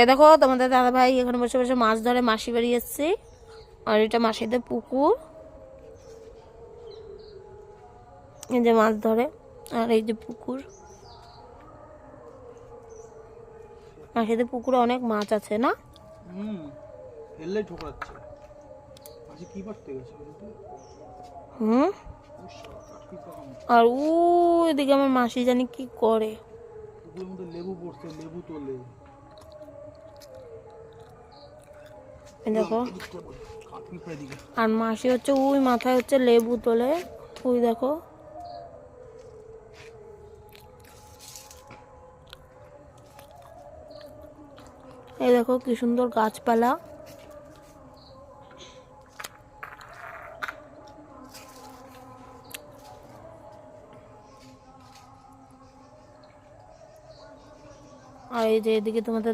এ দেখো তোমাদের দাদা ভাই এখানে বসে বসে মাছ ধরে, মাসি বাড়ি এসছি। আর এটা মাসিদের পুকুর, এই যে মাছ ধরে। আর এই যে পুকুর, মাসিদের পুকুরে অনেক মাছ আছে না? ফেললে ঠোকরাচ্ছে। মাসি কি করতে গেছে? হুম। আর এদিকে আমার মাসি জানি কি করে। পুকুরের মধ্যে লেবু পড়ছে, লেবু তোলে। দেখো, আর মাসি হচ্ছে ওই মাথায় হচ্ছে লেবু তোলে, ওই দেখো। এই দেখো কি সুন্দর গাছপালা। আর এই যে এদিকে তোমাদের